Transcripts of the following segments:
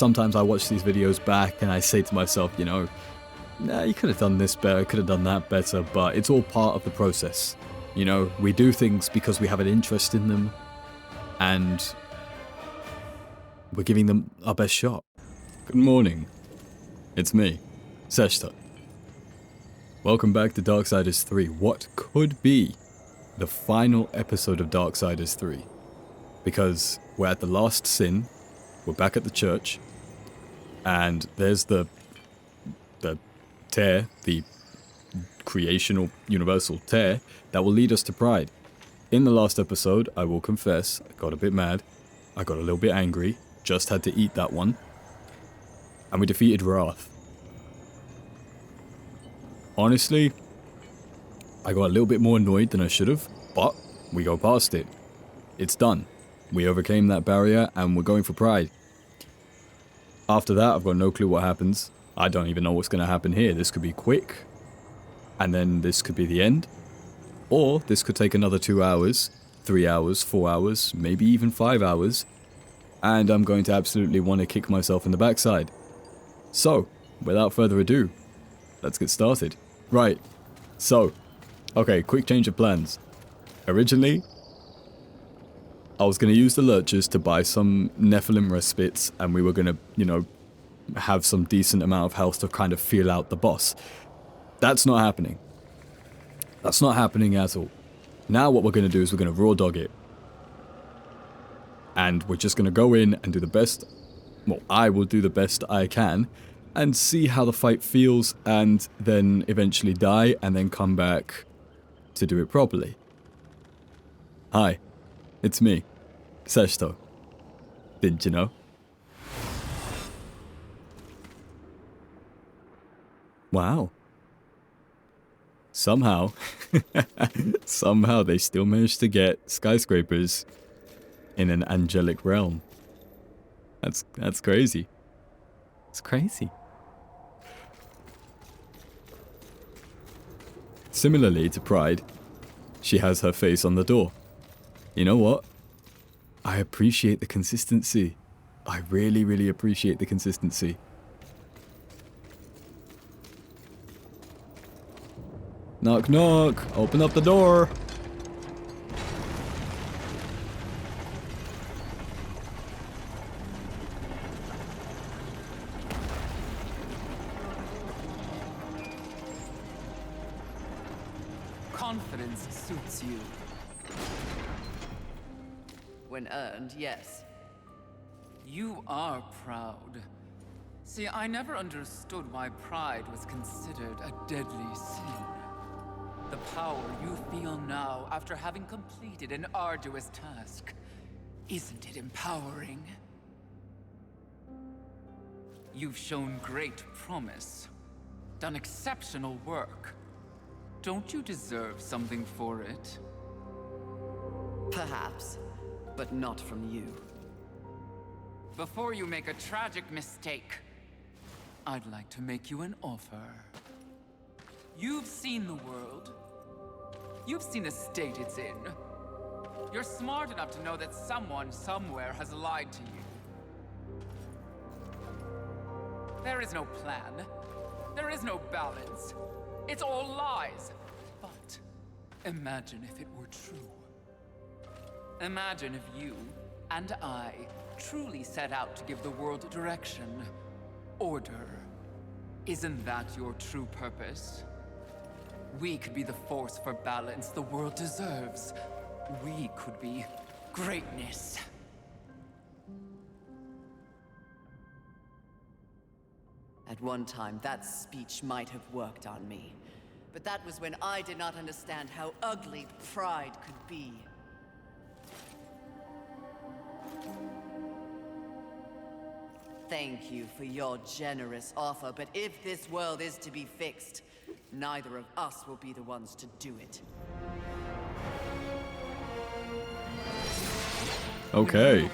sometimes I watch these videos back and I say to myself, you know, nah, you could have done this better, could have done that better, but it's all part of the process. You know, we do things because we have an interest in them, and we're giving them our best shot. Good morning. It's me, Seshta. Welcome back to Darksiders 3. What could be the final episode of Darksiders 3? Because we're at the last sin, we're back at the church, and there's the tear, the creational universal tear, that will lead us to Pride. In the last episode, I will confess, I got a bit mad, I got a little bit angry, just had to eat that one, and we defeated Wrath. Honestly, I got a little bit more annoyed than I should have, but we go past it. It's done. We overcame that barrier, and we're going for Pride. After that, I've got no clue what happens. I don't even know what's going to happen here. This could be quick, and then this could be the end. Or this could take another 2 hours, 3 hours, 4 hours, maybe even 5 hours, and I'm going to absolutely want to kick myself in the backside. So, without further ado, let's get started. Right, so, okay, quick change of plans. Originally, I was going to use the lurchers to buy some Nephilim respites, and we were going to, you know, have some decent amount of health to kind of feel out the boss. That's not happening. That's not happening at all. Now what we're going to do is we're going to raw dog it. And we're just going to go in and do the best, well, I will do the best I can, and see how the fight feels, and then eventually die, and then come back to do it properly. Hi, it's me, Seshto. Didn't you know? Wow. Somehow, somehow they still managed to get skyscrapers in an angelic realm. That's crazy. It's crazy. Similarly to Pride, she has her face on the door. You know what? I appreciate the consistency. I really, really appreciate the consistency. Knock, knock. Open up the door. Confidence suits you. When earned, yes. You are proud. See, I never understood why pride was considered a deadly sin. The power you feel now after having completed an arduous task, isn't it empowering? You've shown great promise, done exceptional work. Don't you deserve something for it? Perhaps, but not from you. Before you make a tragic mistake, I'd like to make you an offer. You've seen the world. You've seen the state it's in. You're smart enough to know that someone somewhere has lied to you. There is no plan. There is no balance. It's all lies. But imagine if it were true. Imagine if you and I truly set out to give the world direction, order. Isn't that your true purpose? We could be the force for balance the world deserves. We could be greatness. At one time, that speech might have worked on me. But that was when I did not understand how ugly pride could be. Thank you for your generous offer, but if this world is to be fixed, neither of us will be the ones to do it. Okay.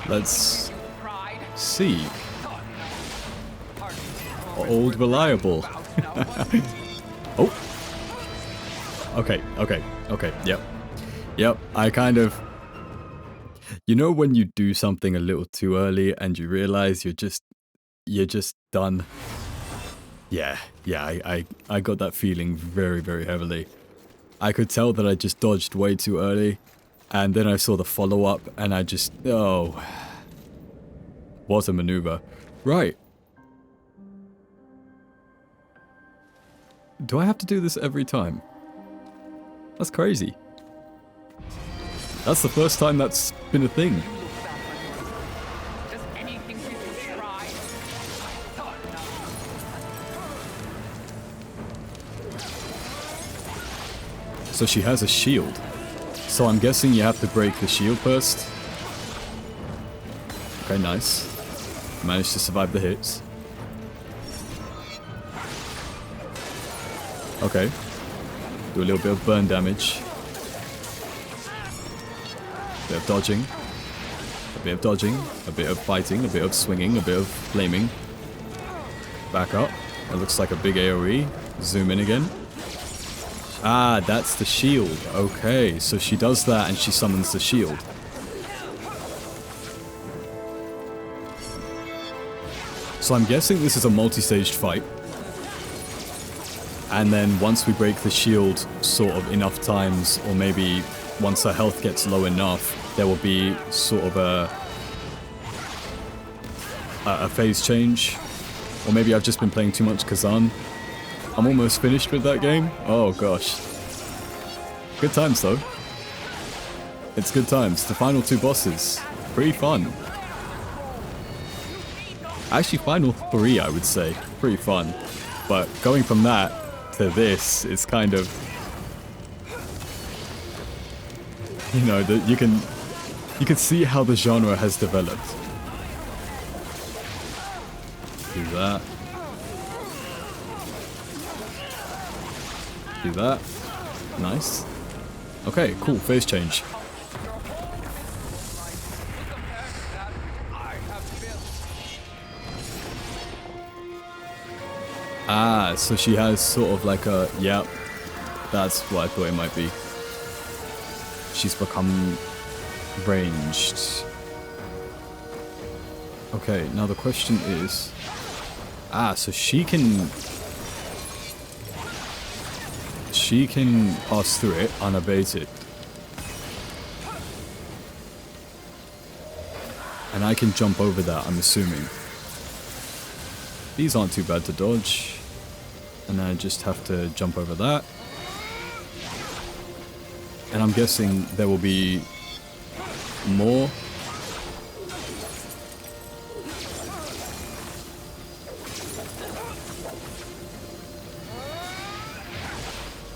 Let's see. Old reliable. Oh. Okay. Yep. I kind of... You know when you do something a little too early and you realize you're just done? Yeah, I got that feeling very, very heavily. I could tell that I just dodged way too early, and then I saw the follow-up, and I just... oh... what a maneuver. Right. Do I have to do this every time? That's crazy. That's the first time that's been a thing. Does anything you can try? So she has a shield. So I'm guessing you have to break the shield first. Okay, nice. Managed to survive the hits. Okay. Do a little bit of burn damage. A bit of dodging. A bit of dodging. A bit of fighting. A bit of swinging. A bit of flaming. Back up. That looks like a big AoE. Zoom in again. Ah, that's the shield. Okay, so she does that and she summons the shield. So I'm guessing this is a multi-staged fight. And then once we break the shield sort of enough times, or maybe once her health gets low enough, there will be sort of a phase change. Or maybe I've just been playing too much Kazan. I'm almost finished with that game. Oh gosh. Good times though. It's good times. The final two bosses. Pretty fun. Actually, final three, I would say. Pretty fun. But going from that to this, it's kind of... you know, you can see how the genre has developed. Do that. Do that. Nice. Okay, cool. Phase change. Ah, so she has sort of like a... yep. That's what I thought it might be. She's become ranged. Okay, now the question is... ah, so she can pass through it unabated. And I can jump over that, I'm assuming. These aren't too bad to dodge. And I just have to jump over that. And I'm guessing there will be more.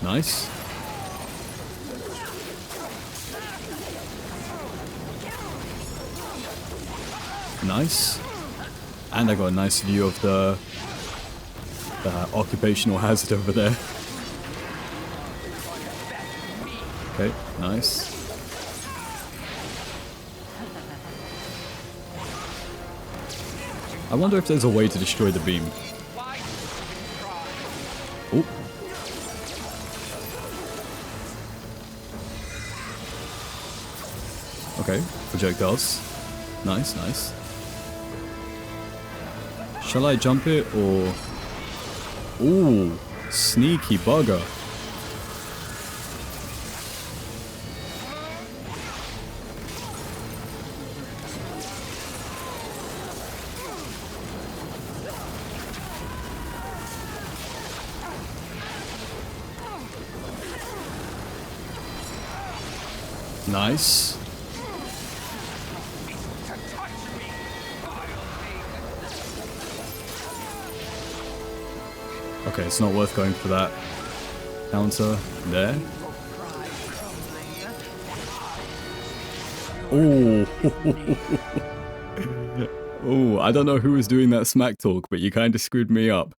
Nice. Nice. And I got a nice view of the occupational hazard over there. Okay, nice. I wonder if there's a way to destroy the beam. Oh. Okay, projectiles. Nice, nice. Shall I jump it or... ooh, sneaky bugger. Nice. Okay, it's not worth going for that counter there. Oh, oh! I don't know who was doing that smack talk, but you kind of screwed me up.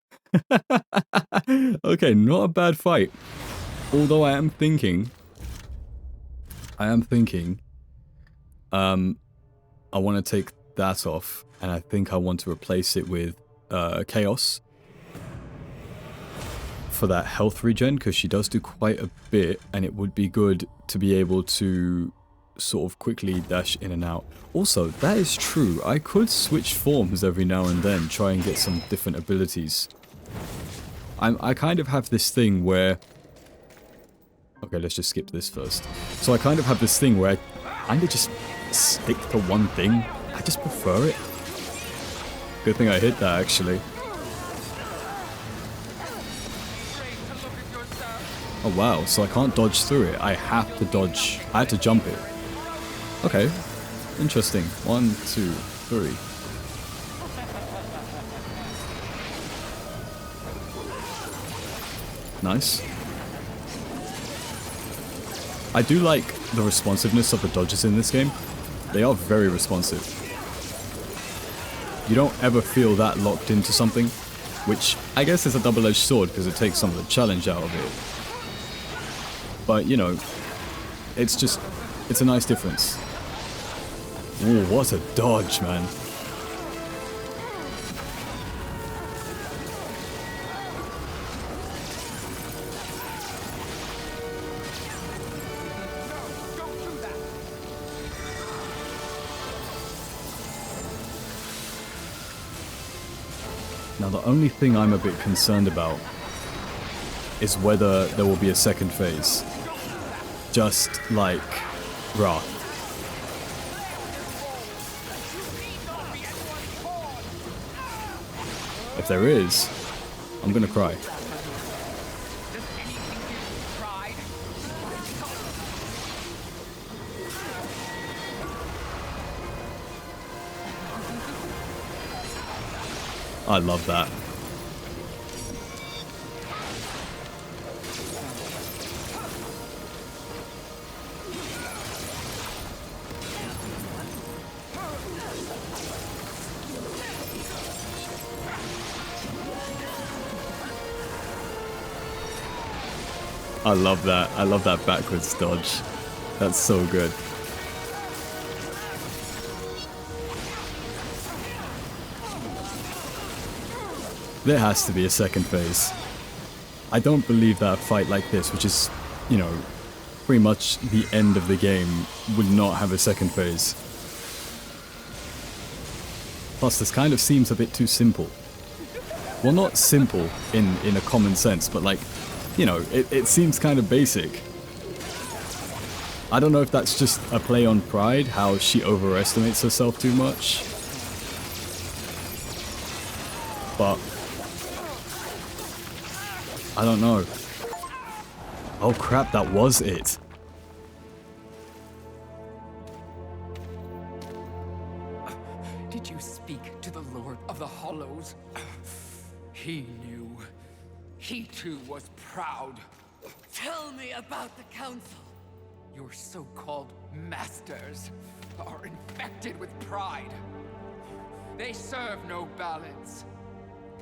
Okay, not a bad fight. Although I am thinking, I want to take that off, and I think I want to replace it with Chaos for that health regen, because she does do quite a bit, and it would be good to be able to sort of quickly dash in and out. Also, that is true. I could switch forms every now and then, try and get some different abilities. I kind of have this thing where... Okay, let's just skip this first. So I kind of have this thing where I kind of just stick to one thing. I just prefer it. Good thing I hit that, actually. Oh wow, so I can't dodge through it. I have to dodge. I have to jump it. Okay. Interesting. 1, 2, 3. Nice. I do like the responsiveness of the dodges in this game. They are very responsive. You don't ever feel that locked into something, which I guess is a double-edged sword because it takes some of the challenge out of it. But, you know, it's just, it's a nice difference. Ooh, what a dodge, man. Now, the only thing I'm a bit concerned about is whether there will be a second phase. Just like Wrath. If there is, I'm gonna cry. I love that. I love that. I love that backwards dodge. That's so good. There has to be a second phase. I don't believe that a fight like this, which is, you know, pretty much the end of the game, would not have a second phase. Plus, this kind of seems a bit too simple. Well, not simple in a common sense, but like, you know, it seems kind of basic. I don't know if that's just a play on Pride, how she overestimates herself too much. But I don't know. Oh crap, that was it. Did you speak to the Lord of the Hollows? He knew. He too was proud. Tell me about the council. Your so-called masters are infected with pride. They serve no balance.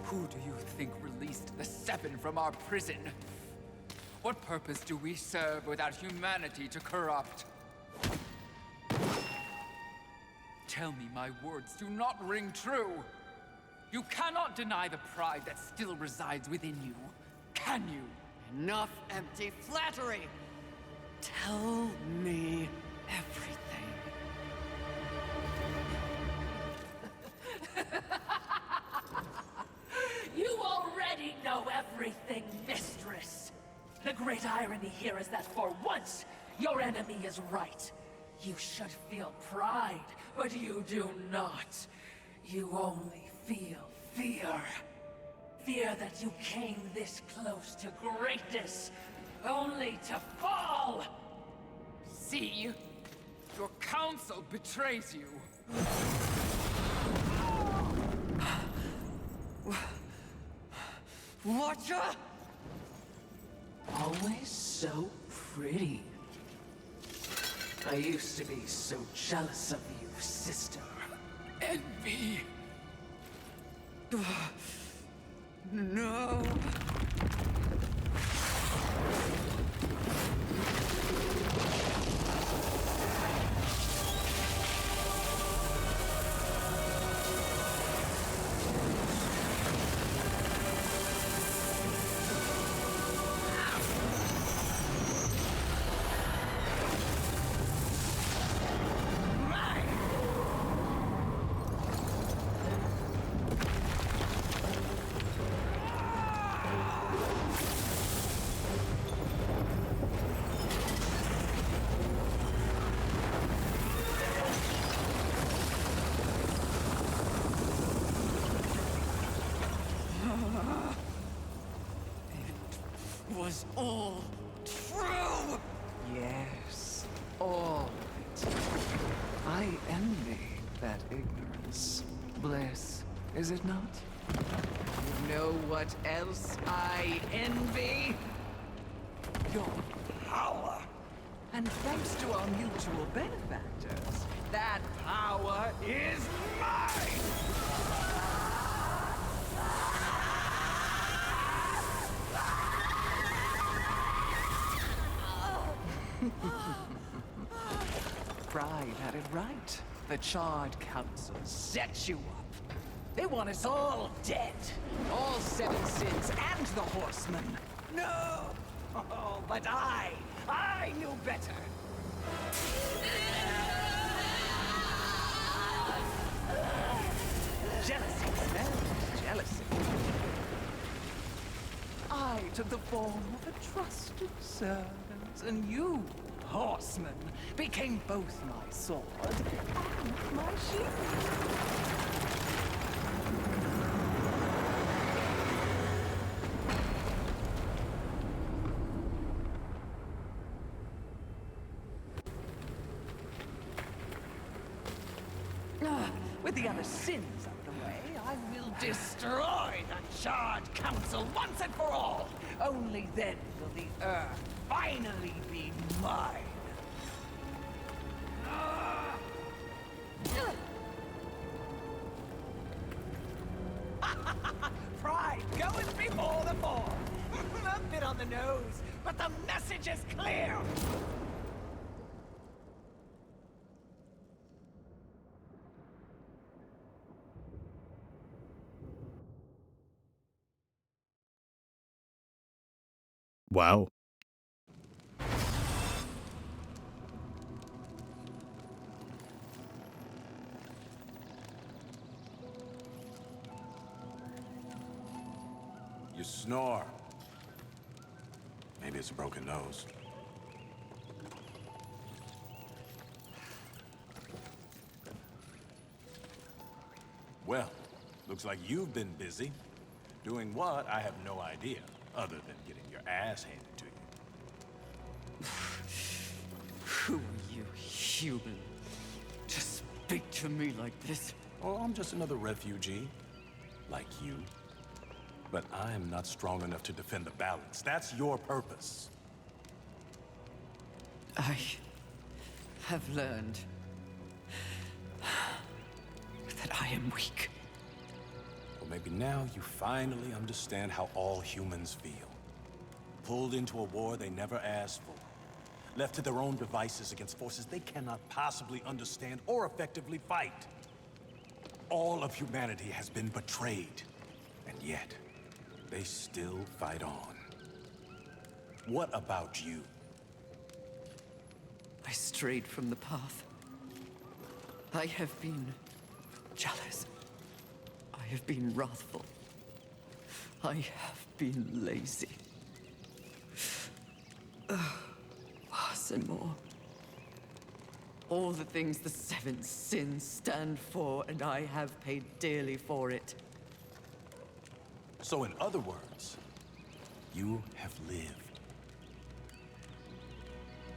Who do you think released the Seven from our prison? What purpose do we serve without humanity to corrupt? Tell me my words do not ring true. You cannot deny the pride that still resides within you, can you? Enough empty flattery. Tell me everything. You already know everything, mistress. The great irony here is that for once, your enemy is right. You should feel pride, but you do not. You only feel fear. Fear that you came this close to greatness, only to fall! See? Your council betrays you. Watcher? Always so pretty. I used to be so jealous of you, sister. Envy. No. was all true! Yes, all of it. I envy that ignorance. Bliss, is it not? You know what else I envy? Your power. And thanks to our mutual benefactors, that power is mine! Pride had it right. The Charred Council set you up. They want us all dead. All Seven Sins and the Horsemen. No! Oh, but I knew better. Jealousy smells jealousy. I took the form of a trusted servant, and you, Horseman, became both my sword and my shield. With the other sins out of the way, I will destroy the Charred Council once and for all! Only then will the Earth finally be mine! Pride goes before the fall! A bit on the nose, but the message is clear! Wow. You snore. Maybe it's a broken nose. Well, looks like you've been busy. Doing what, I have no idea, other than getting your ass handed to you. Who are you, human? To speak to me like this? Oh, I'm just another refugee, like you. But I am not strong enough to defend the balance. That's your purpose. I have learned that I am weak. Well, maybe now you finally understand how all humans feel. Pulled into a war they never asked for. Left to their own devices against forces they cannot possibly understand or effectively fight. All of humanity has been betrayed, and yet they still fight on. What about you? I strayed from the path. I have been jealous. I have been wrathful. I have been lazy. Worse and more. All the things the Seven Sins stand for, and I have paid dearly for it. So in other words, you have lived.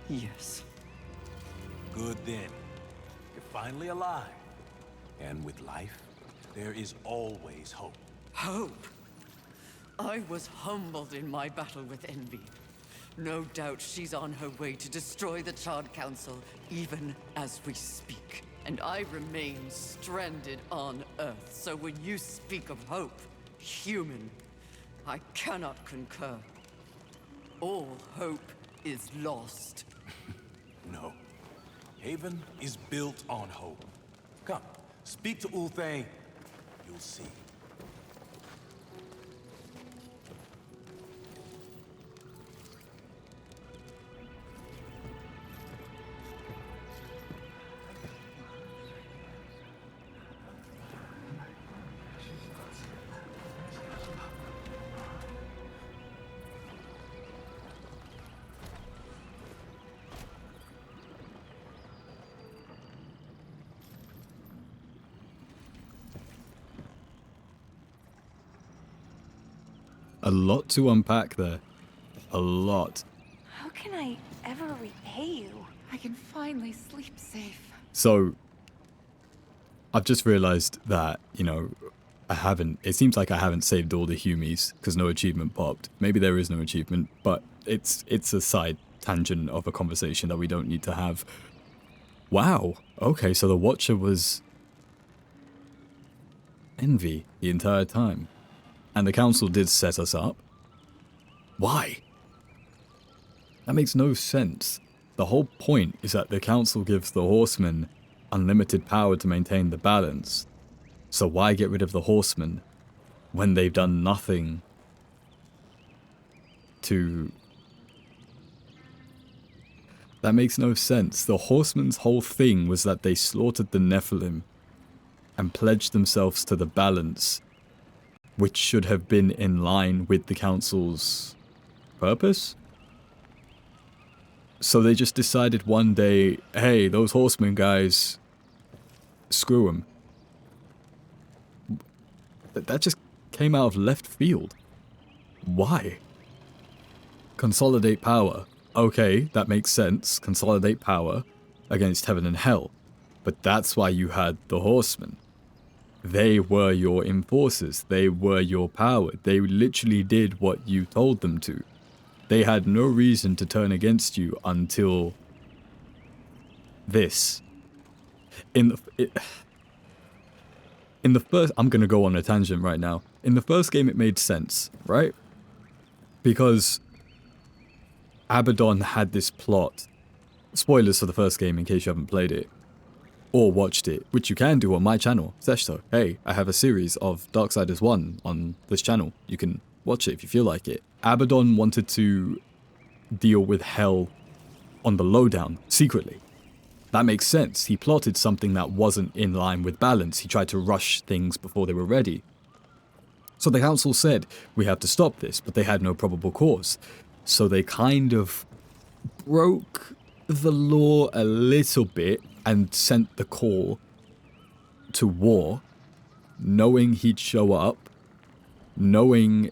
Yes. Good then. You're finally alive. And with life, there is always hope. Hope? I was humbled in my battle with envy. No doubt she's on her way to destroy the Charred Council, even as we speak. And I remain stranded on Earth, so when you speak of hope, human, I cannot concur. All hope is lost. No. Haven is built on hope. Come, speak to Ulthane. You'll see. A lot to unpack there. a lot. How can I ever repay you? I can finally sleep safe. So, I've just realized that, you know, it seems like I haven't saved all the Humies, because no achievement popped. Maybe there is no achievement, but it's a side tangent of a conversation that we don't need to have. Wow, okay, so the Watcher was Envy the entire time. And the Council did set us up. Why? That makes no sense. The whole point is that the Council gives the Horsemen unlimited power to maintain the balance. So why get rid of the Horsemen when they've done nothing to... That makes no sense. The Horsemen's whole thing was that they slaughtered the Nephilim and pledged themselves to the balance, which should have been in line with the Council's purpose. So they just decided one day, hey, those Horsemen guys, screw them. That just came out of left field. Why? Consolidate power. Okay, that makes sense. Consolidate power against heaven and hell. But that's why you had the Horsemen. They were your enforcers. They were your power. They literally did what you told them to. They had no reason to turn against you until this. In the first... I'm going to go on a tangent right now. In the first game, it made sense, right? Because Abaddon had this plot. Spoilers for the first game in case you haven't played it or watched it, which you can do on my channel, Zeshto. Hey, I have a series of Darksiders 1 on this channel. You can watch it if you feel like it. Abaddon wanted to deal with hell on the lowdown, secretly. That makes sense. He plotted something that wasn't in line with balance. He tried to rush things before they were ready. So the Council said, we have to stop this, but they had no probable cause. So they kind of broke the law a little bit and sent the call to war, knowing he'd show up, knowing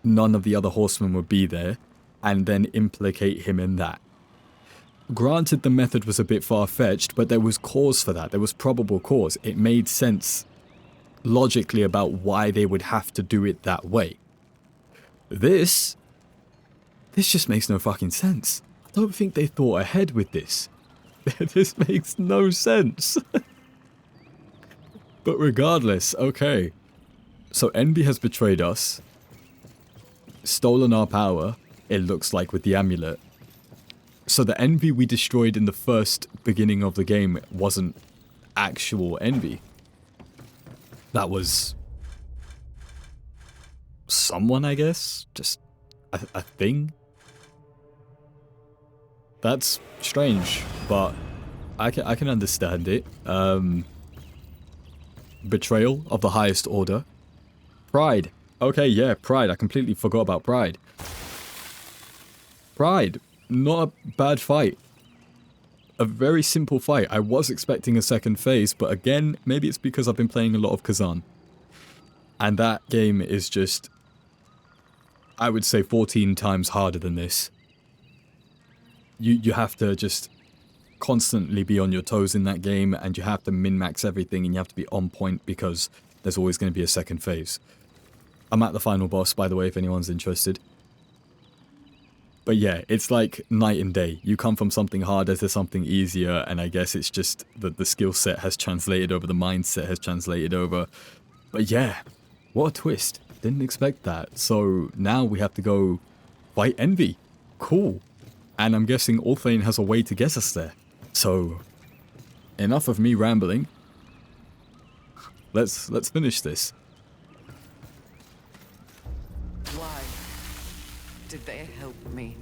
none of the other Horsemen would be there, and then implicate him in that. Granted, the method was a bit far-fetched, but there was cause for that. There was probable cause. It made sense logically about why they would have to do it that way. This just makes no fucking sense. I don't think they thought ahead with this. This makes no sense. But regardless, okay. So Envy has betrayed us, stolen our power, it looks like, with the amulet. So the Envy we destroyed in the first beginning of the game wasn't actual Envy. That was someone, I guess? Just a thing? That's strange, but I can understand it. Betrayal of the highest order. Pride. Okay, yeah, Pride. I completely forgot about Pride. Pride. Not a bad fight. A very simple fight. I was expecting a second phase, but again, maybe it's because I've been playing a lot of Kazan. And that game is just, I would say, 14 times harder than this. You have to just constantly be on your toes in that game, and you have to min-max everything, and you have to be on point because there's always going to be a second phase. I'm at the final boss, by the way, if anyone's interested. But yeah, it's like night and day. You come from something harder to something easier, and I guess it's just that the skill set has translated over, the mindset has translated over. But yeah, what a twist. Didn't expect that. So now we have to go fight Envy. Cool. And I'm guessing Orthane has a way to get us there. So, enough of me rambling. Let's finish this. Why did they help me?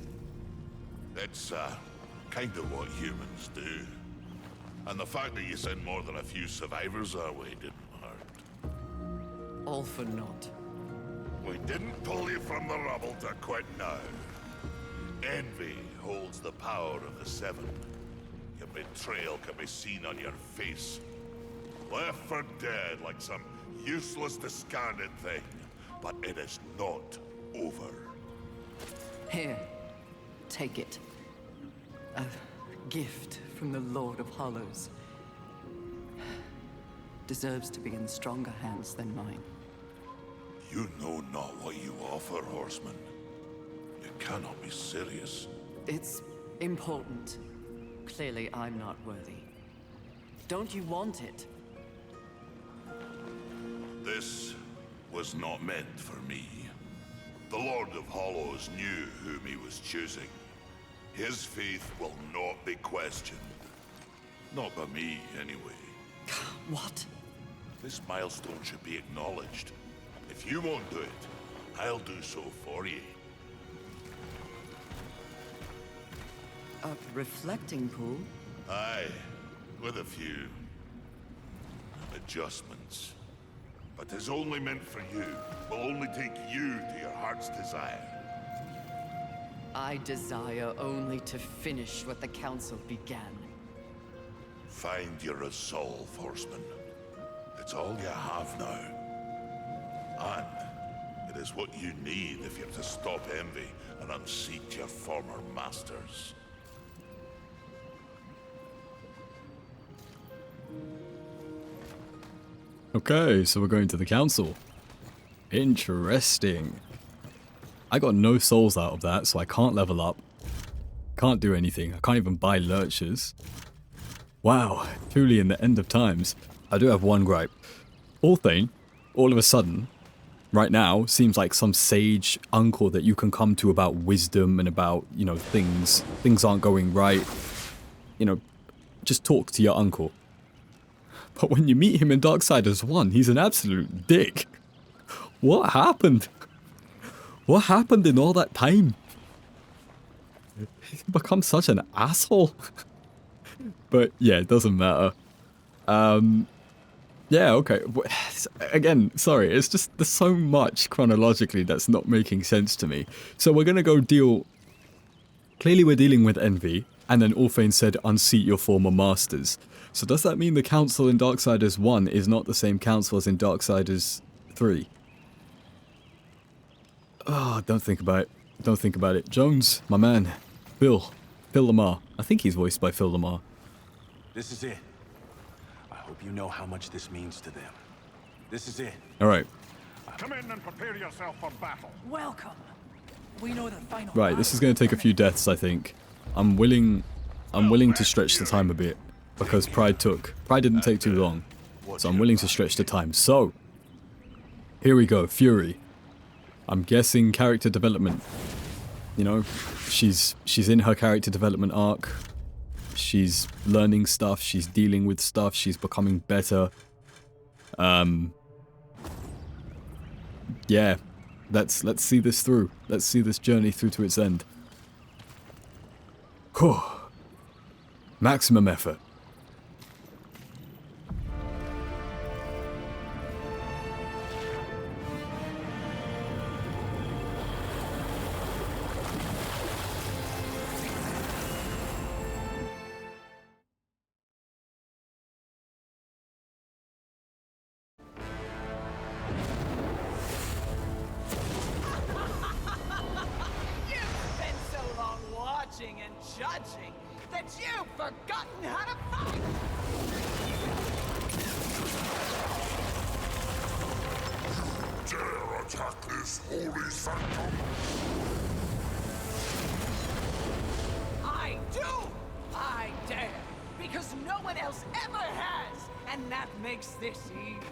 It's, kind of what humans do. And the fact that you sent more than a few survivors our way didn't hurt. All for naught. We didn't pull you from the rubble to quit now. Envy holds the power of the Seven. Your betrayal can be seen on your face. Left for dead like some useless, discarded thing. But it is not over. Here, take it. A gift from the Lord of Hollows. Deserves to be in stronger hands than mine. You know not what you offer, horseman. You cannot be serious. It's important. Clearly, I'm not worthy. Don't you want it? This was not meant for me. The Lord of Hollows knew whom he was choosing. His faith will not be questioned. Not by me, anyway. What? This milestone should be acknowledged. If you won't do it, I'll do so for you. A reflecting pool? Aye, with a few adjustments. But it's only meant for you. Will only take you to your heart's desire. I desire only to finish what the Council began. Find your resolve, horseman. It's all you have now. And it is what you need if you're to stop envy and unseat your former masters. Okay, so we're going to the council. Interesting. I got no souls out of that, so I can't level up. Can't do anything. I can't even buy lurchers. Wow, truly in the end of times. I do have one gripe. Althane, all of a sudden, right now, seems like some sage uncle that you can come to about wisdom and about, you know, things aren't going right. You know, just talk to your uncle. But when you meet him in Darksiders 1, he's an absolute dick. What happened? What happened in all that time? He's become such an asshole. But yeah, it doesn't matter. Yeah, okay. Again, sorry, it's just there's so much chronologically that's not making sense to me. So we're gonna go deal... Clearly we're dealing with envy, and then Althane said unseat your former masters. So does that mean the council in Darksiders 1 is not the same council as in Darksiders 3? Oh, don't think about it. Don't think about it. Jones, my man. Phil Lamar. I think he's voiced by Phil Lamar. This is it. I hope you know how much this means to them. This is it. Alright. Come in and prepare yourself for battle. Welcome. We know the final. Right, this is going to take a few deaths, I think. I'm willing to stretch the time a bit. Because Pride didn't take too long. So I'm willing to stretch the time. So, here we go, Fury. I'm guessing character development. You know, she's in her character development arc. She's learning stuff, she's dealing with stuff, she's becoming better. Yeah, let's see this through. Let's see this journey through to its end. Whew. Maximum effort. And judging that you've forgotten how to fight. Dare attack this holy sanctum? I do! I dare! Because no one else ever has! And that makes this sweet.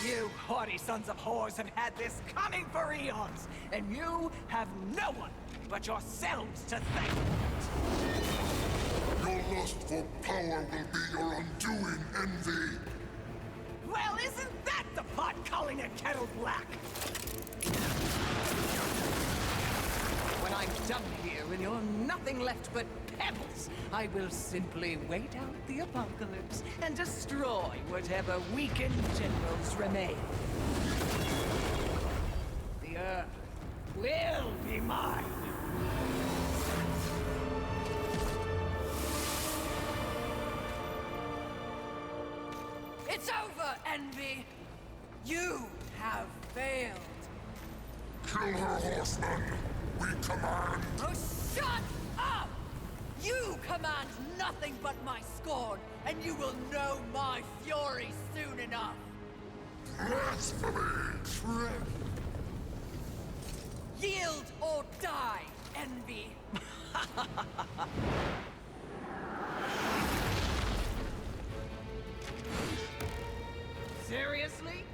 You haughty sons of whores have had this coming for eons, and you have no one but yourselves to thank. Your lust for power will be your undoing, Envy. Well, isn't that the pot calling a kettle black? When I'm done here and you're nothing left but pebbles, I will simply wait out the apocalypse and destroy whatever weakened generals remain. The Earth will be mine. It's over, Envy! You have failed. Kill her, horseman! We command! Oh, shut up! You command nothing but my scorn, and you will know my fury soon enough. Blasphemy! Yield or die, envy. Seriously?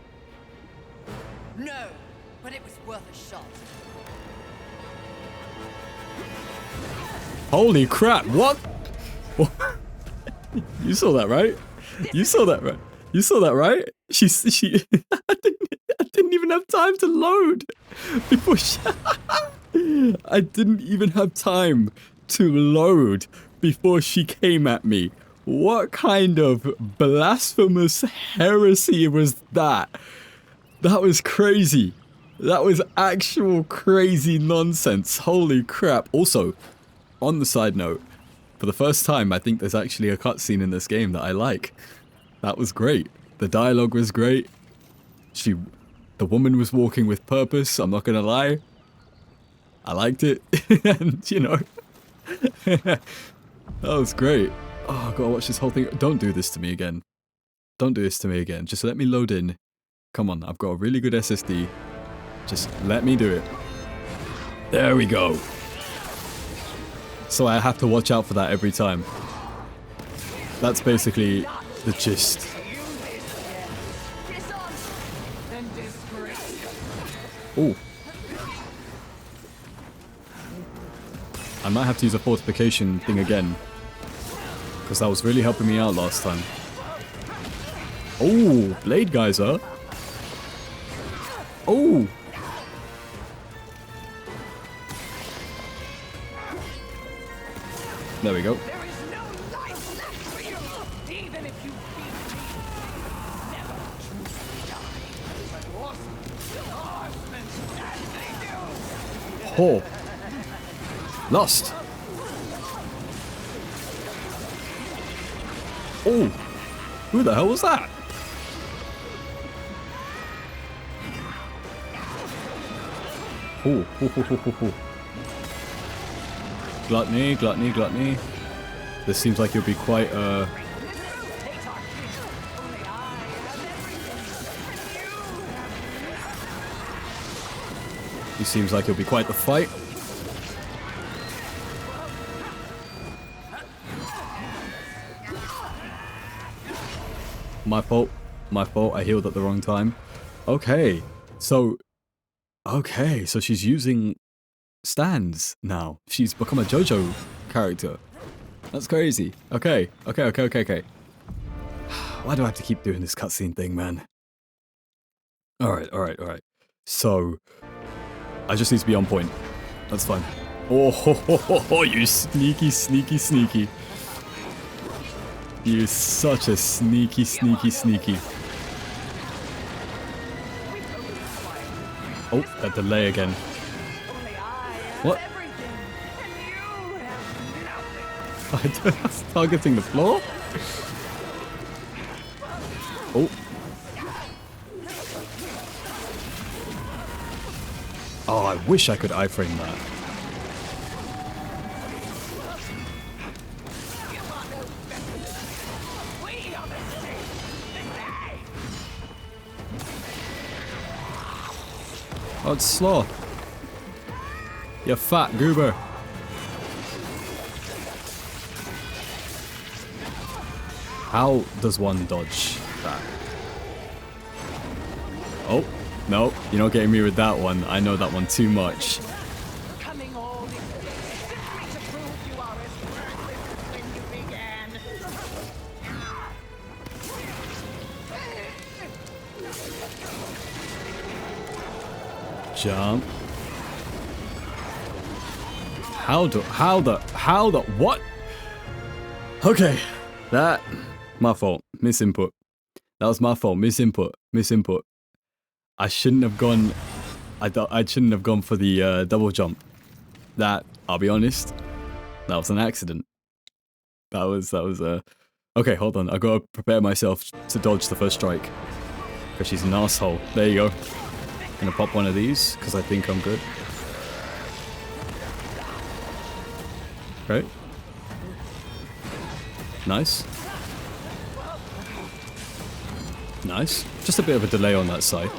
No, but it was worth a shot. Holy crap, what? You saw that, right? You saw that, right? You saw that, right? She I didn't even have time to load before I didn't even have time to load before she came at me. What kind of blasphemous heresy was that? That was crazy. That was actual crazy nonsense. Holy crap. Also, on the side note, for the first time, I think there's actually a cutscene in this game that I like. That was great. The dialogue was great. The woman was walking with purpose, I'm not gonna lie. I liked it. And, you know, that was great. Oh, I gotta watch this whole thing. Don't do this to me again. Don't do this to me again. Just let me load in. Come on, I've got a really good SSD. Just let me do it. There we go. So I have to watch out for that every time. That's basically the gist. Ooh. I might have to use a fortification thing again. Because that was really helping me out last time. Oh, blade geyser. Oh. There we go. There is no life left for you, even if you beat me. Never truly die. But horsemen as they do. Oh. Lost. Oh. Who the hell was that? Oh. Gluttony, gluttony, gluttony. This seems like you'll be quite, He seems like he'll be quite the fight. My fault. My fault. I healed at the wrong time. Okay. So she's using stands now. She's become a JoJo character. That's crazy. Okay. Why do I have to keep doing this cutscene thing, man? Alright. So, I just need to be on point. That's fine. Oh, you sneaky. You're such a sneaky. Oh, that delay again. What? I was targeting the floor? Oh. Oh, I wish I could iframe that. Oh, it's slow. You fat goober. How does one dodge that? Oh, no, you're not getting me with that one. I know that one too much. Coming all this way simply to prove you are as worthless as when you began. Jump. How the, what? Okay, that, my fault, misinput. That was my fault, misinput. I shouldn't have gone, I shouldn't have gone for the double jump. That, I'll be honest, that was an accident. That was okay, hold on, I gotta prepare myself to dodge the first strike. Because she's an asshole. There you go. Gonna pop one of these, because I think I'm good. Okay. Nice. Nice. Just a bit of a delay on that side.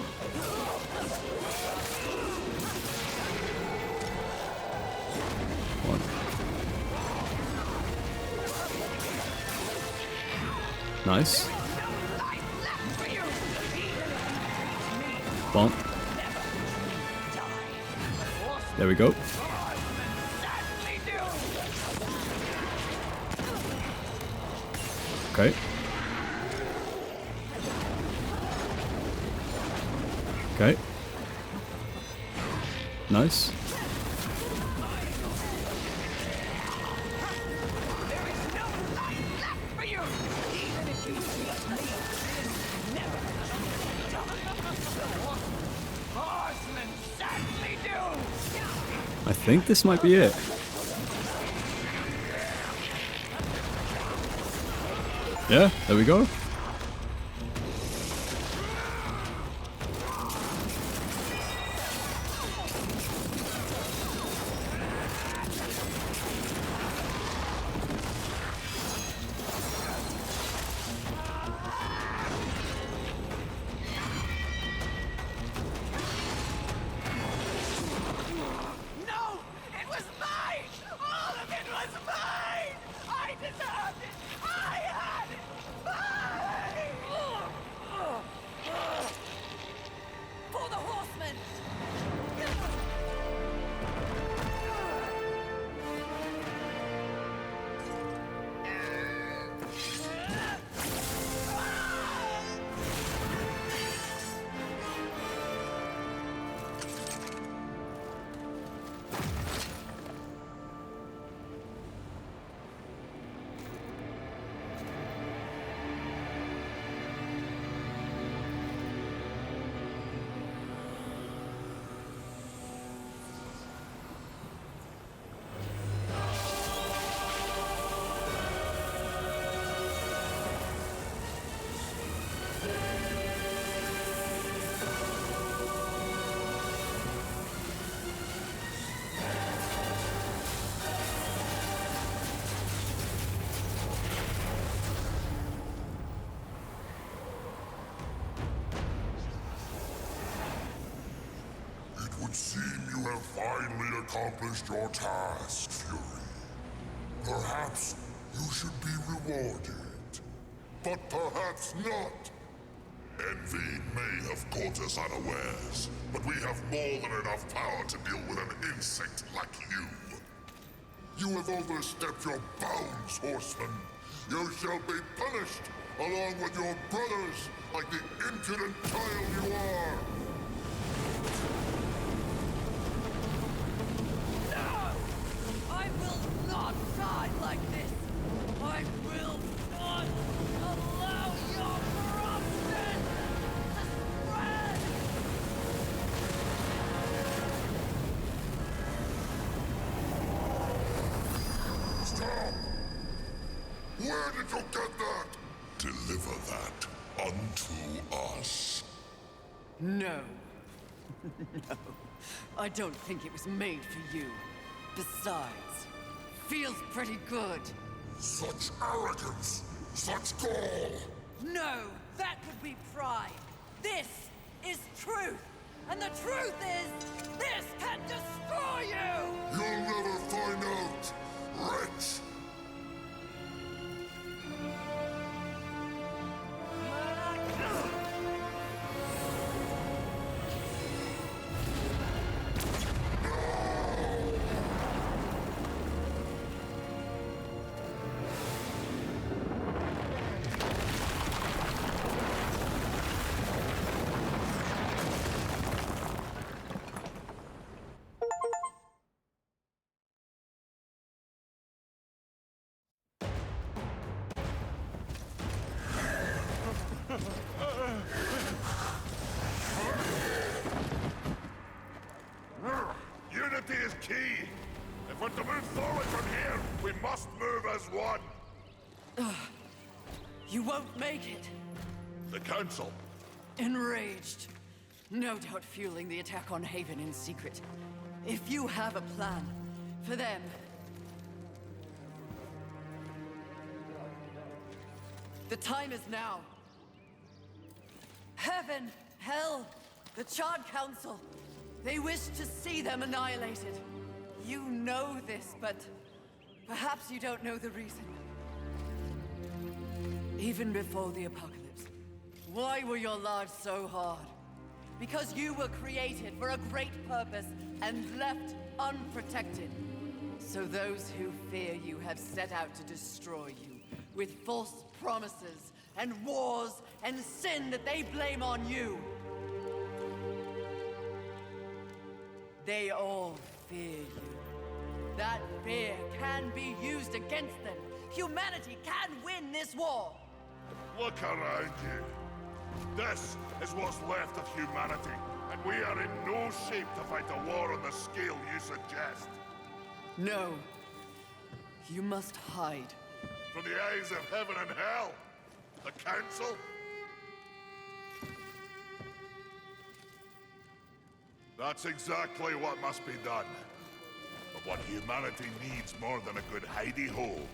One. Nice. Bonk. There we go. Okay. Okay. Nice. I think this might be it. Yeah, there we go. Would seem you have finally accomplished your task, Fury. Perhaps you should be rewarded, but perhaps not. Envy may have caught us unawares, but we have more than enough power to deal with an insect like you. You have overstepped your bounds, Horseman. You shall be punished, along with your brothers, like the impudent child you are. I will not die like this! I will not allow your corruption to spread! Stop! Where did you get that? Deliver that unto us. No. No. I don't think it was made for you. Besides, feels pretty good. Such arrogance! Such gall! No, that would be pride. This is truth. And the truth is, this can destroy you! You'll never find out, wretch! Unity is key! If we're to move forward from here, we must move as one! You won't make it. The Council, enraged. No doubt fueling the attack on Haven in secret. If you have a plan for them... The time is now. Heaven, hell, the Charred Council. They wish to see them annihilated. You know this, but perhaps you don't know the reason. Even before the apocalypse, why were your lives so hard? Because you were created for a great purpose and left unprotected. So those who fear you have set out to destroy you with false promises and wars and sin that they blame on you. They all fear you. That fear can be used against them. Humanity can win this war. Look around you. This is what's left of humanity, and we are in no shape to fight a war on the scale you suggest. No. You must hide. From the eyes of heaven and hell? The Council? That's exactly what must be done. But what humanity needs more than a good hidey-hole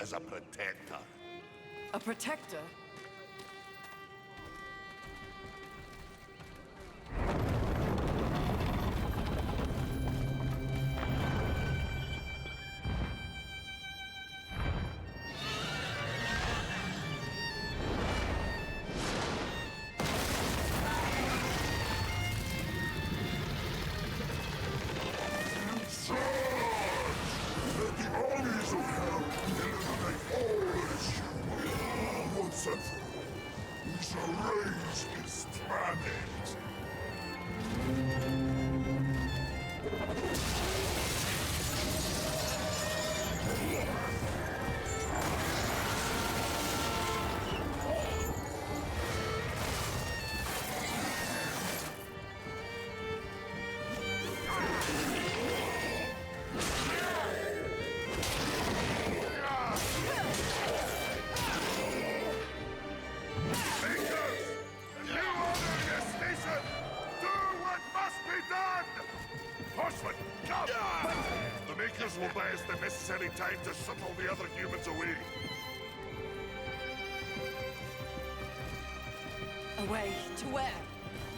is a protector. A protector? We shall raise this planet. Horsemen, come! The Makers will buy us the necessary time to shuttle the other humans away. Away to where?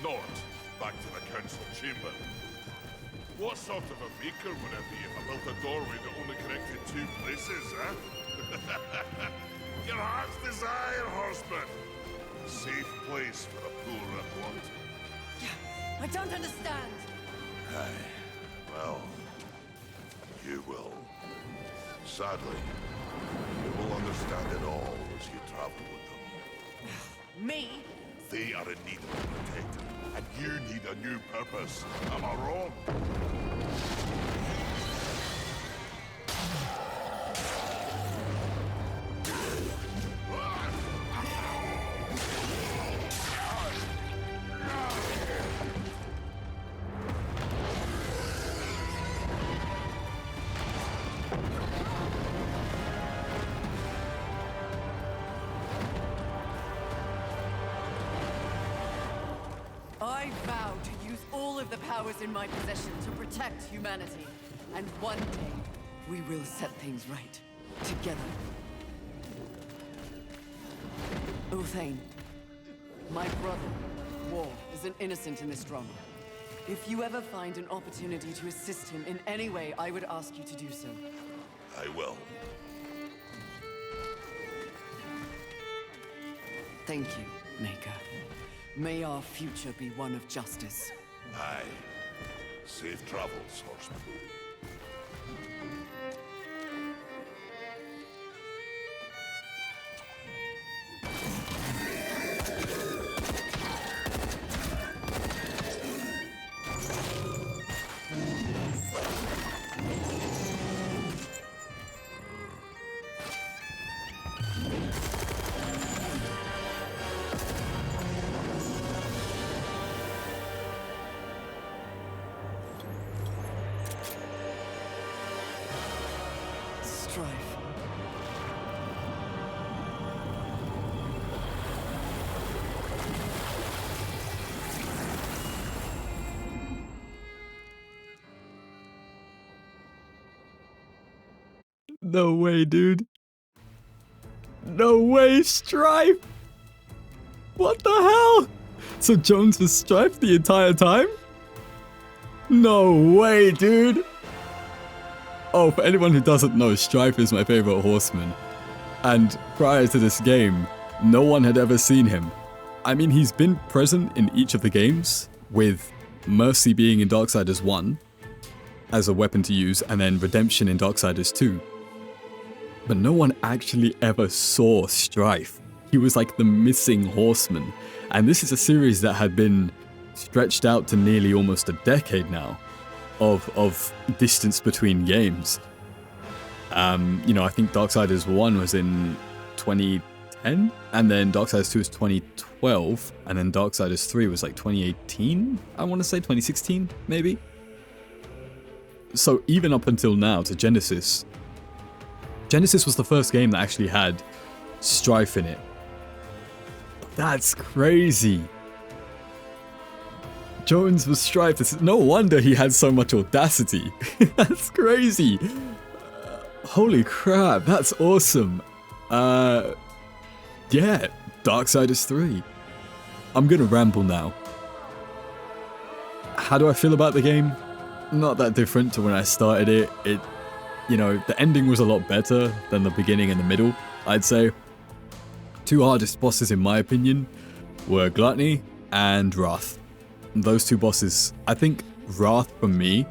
North, back to the Council Chamber. What sort of a Maker would I be if I built a doorway that only connected two places, huh? Your heart's desire, Horseman. A safe place for the poor and wanted. I don't understand. Aye. Well, you will. Sadly, you will understand it all as you travel with them. Me? They are in need of a protector, and you need a new purpose. Am I wrong? I vow to use all of the powers in my possession to protect humanity. And one day, we will set things right. Together. Uthane, my brother, War, is an innocent in this drama. If you ever find an opportunity to assist him in any way, I would ask you to do so. I will. Thank you, Maker. May our future be one of justice. Aye. Safe travels, Horseman. Strife. No way, dude. No way, Strife! What the hell? So Jones was Strife the entire time? No way, dude! Oh, for anyone who doesn't know, Strife is my favorite horseman. And prior to this game, no one had ever seen him. I mean, he's been present in each of the games, with Mercy being in Darksiders 1 as a weapon to use, and then Redemption in Darksiders 2. But no one actually ever saw Strife. He was like the missing horseman. And this is a series that had been stretched out to nearly almost a decade now of distance between games. You know, I think Darksiders 1 was in 2010, and then Darksiders 2 was 2012, and then Darksiders 3 was like 2018, I want to say 2016, maybe? So even up until now to Genesis was the first game that actually had Strife in it. That's crazy. Jones was Strife. No wonder he had so much audacity. That's crazy. Holy crap, that's awesome. Yeah, Darksiders 3. I'm gonna ramble now. How do I feel about the game? Not that different to when I started it. You know, the ending was a lot better than the beginning and the middle, I'd say. Two hardest bosses in my opinion were Gluttony and Wrath. Those two bosses, I think Wrath for me,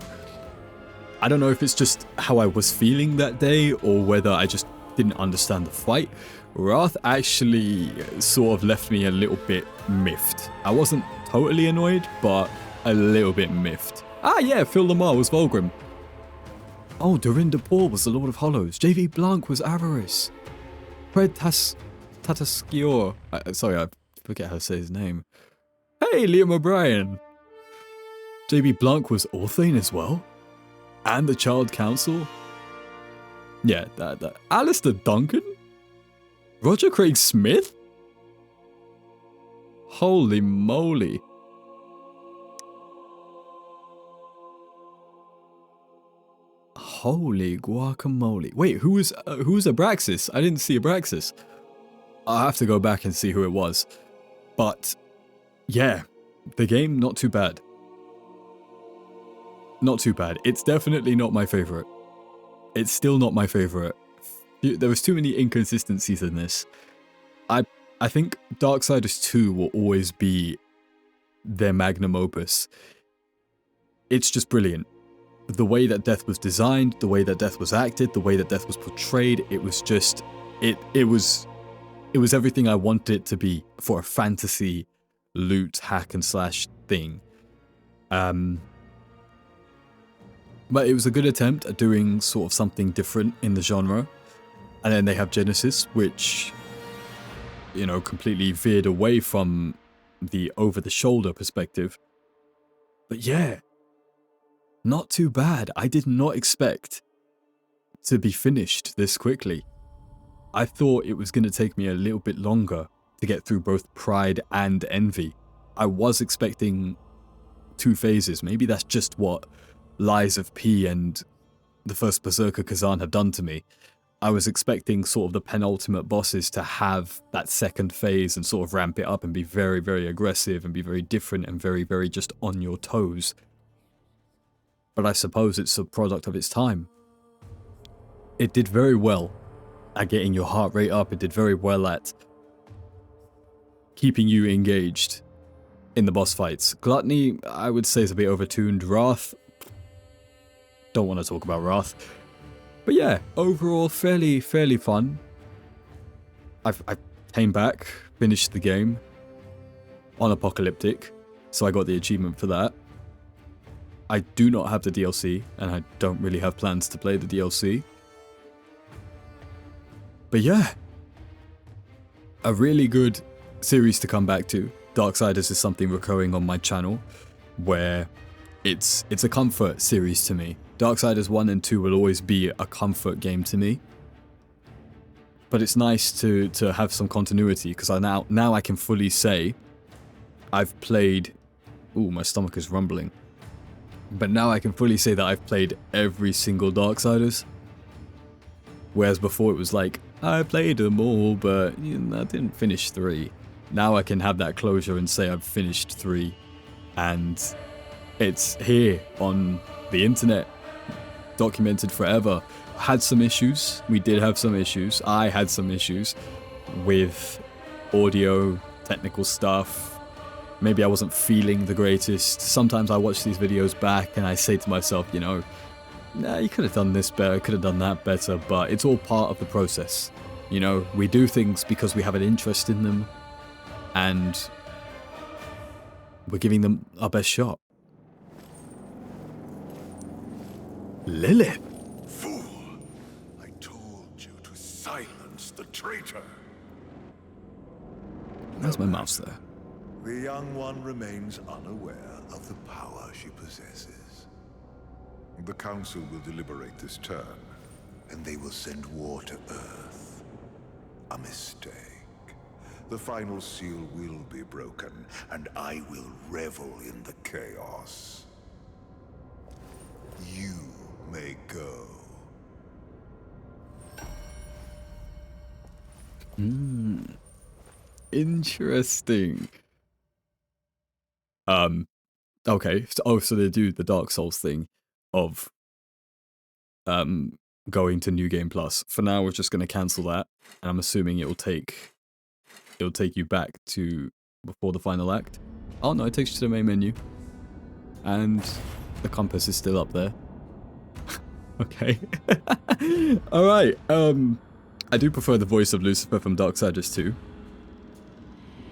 I don't know if it's just how I was feeling that day or whether I just didn't understand the fight. Wrath actually sort of left me a little bit miffed. I wasn't totally annoyed, but a little bit miffed. Ah yeah, Phil Lamar was Volgrim. Oh, Dorinda Paul was the Lord of Hollows. JV Blanc was Avarice. Fred Tatasciore. Sorry, I forget how to say his name. Hey, Liam O'Brien. JB Blanc was Orthane as well. And the Child Council. Yeah, that. Alistair Duncan? Roger Craig Smith? Holy moly. Holy guacamole. Wait, who's Abraxas? I didn't see Abraxas. I'll have to go back and see who it was. But, yeah, the game, not too bad. Not too bad. It's definitely not my favorite. It's still not my favorite. There was too many inconsistencies in this. I think Darksiders 2 will always be their magnum opus. It's just brilliant. The way that death was designed, the way that death was acted, the way that death was portrayed, it was just... It was everything I wanted it to be for a fantasy loot hack and slash thing. But it was a good attempt at doing sort of something different in the genre. And then they have Genesis, which, you know, completely veered away from the over-the-shoulder perspective. But yeah, not too bad. I did not expect to be finished this quickly. I thought it was going to take me a little bit longer to get through both Pride and Envy. I was expecting 2 phases. Maybe that's just what Lies of P and the first Berserker Kazan have done to me. I was expecting sort of the penultimate bosses to have that second phase and sort of ramp it up and be very, very aggressive and be very different and very, very just on your toes. But I suppose it's a product of its time. It did very well at getting your heart rate up. It did very well at keeping you engaged in the boss fights. Gluttony, I would say, is a bit overtuned. Wrath, don't want to talk about Wrath. But yeah, overall, fairly fun. I came back, finished the game on Apocalyptic, so I got the achievement for that. I do not have the DLC, and I don't really have plans to play the DLC. But yeah, a really good series to come back to. Darksiders is something recurring on my channel, where it's a comfort series to me. Darksiders 1 and 2 will always be a comfort game to me. But it's nice to have some continuity, because now I can fully say I've played... Ooh, my stomach is rumbling. But now I can fully say that I've played every single Darksiders. Whereas before it was like, I played them all, but you know, I didn't finish 3. Now I can have that closure and say I've finished 3. And it's here on the internet, documented forever. Had some issues. We did have some issues. I had some issues with audio, technical stuff. Maybe I wasn't feeling the greatest. Sometimes I watch these videos back and I say to myself, you know, nah, you could have done this better, could have done that better, but it's all part of the process. You know, we do things because we have an interest in them, and we're giving them our best shot. Lilith! Fool! I told you to silence the traitor. Where's my mouse there? The young one remains unaware of the power she possesses. The Council will deliberate this turn, and they will send war to Earth. A mistake. The final seal will be broken, and I will revel in the chaos. You may go. Interesting. Okay. So they do the Dark Souls thing of going to New Game Plus. For now, we're just going to cancel that, and I'm assuming it'll take you back to before the final act. Oh no, it takes you to the main menu, and the compass is still up there. Okay. All right. I do prefer the voice of Lucifer from Darksiders 2.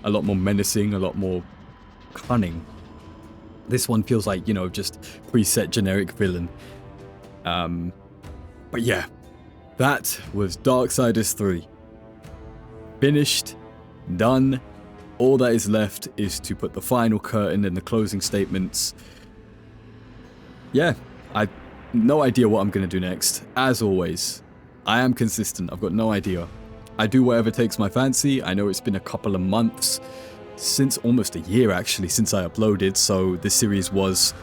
A lot more menacing, a lot more cunning. This one feels like, you know, just preset generic villain. But yeah, that was Darksiders 3. Finished, done. All that is left is to put the final curtain and the closing statements. Yeah, no idea what I'm going to do next. As always, I am consistent. I've got no idea. I do whatever takes my fancy. I know it's been a couple of months, since almost a year actually, since I uploaded. So this series was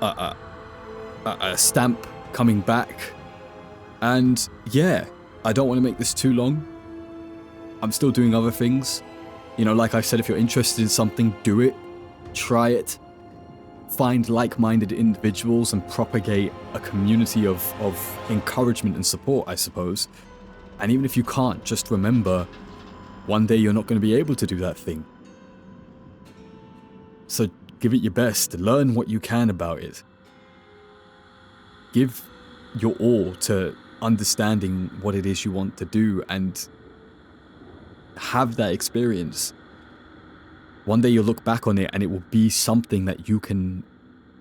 a stamp coming back. And yeah, I don't want to make this too long. I'm still doing other things. You know, like I said, if you're interested in something, do it. Try it. Find like-minded individuals and propagate a community of encouragement and support, I suppose. And even if you can't, just remember, one day you're not going to be able to do that thing. So give it your best. Learn what you can about it. Give your all to understanding what it is you want to do and have that experience. One day you'll look back on it and it will be something that you can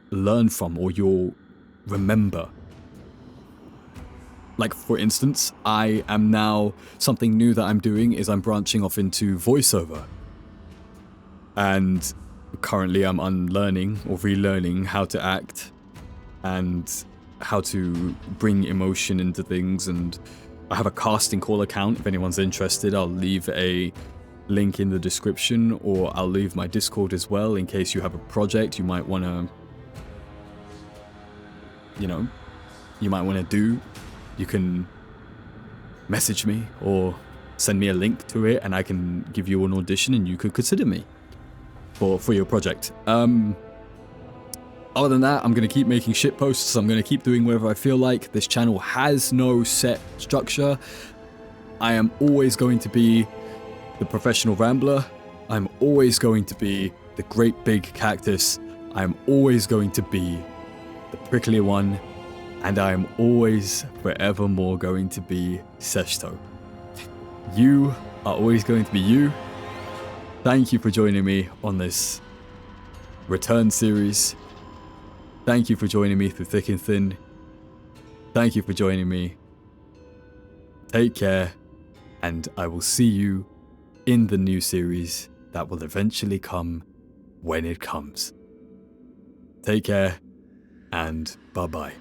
learn from or you'll remember. Like, for instance, I am now, something new that I'm doing is I'm branching off into voiceover. And currently I'm unlearning or relearning how to act and how to bring emotion into things. And I have a casting call account. If anyone's interested, I'll leave a link in the description, or I'll leave my Discord as well in case you have a project you might want to, do. You can message me or send me a link to it and I can give you an audition and you could consider me for your project. Other than that, I'm going to keep making shit posts. I'm going to keep doing whatever I feel like. This channel has no set structure. I am always going to be the professional rambler. I'm always going to be the great big cactus. I'm always going to be the prickly one. And I am always, forevermore going to be Seshto. You are always going to be you. Thank you for joining me on this return series. Thank you for joining me through thick and thin. Thank you for joining me. Take care, and I will see you in the new series that will eventually come when it comes. Take care, and bye-bye.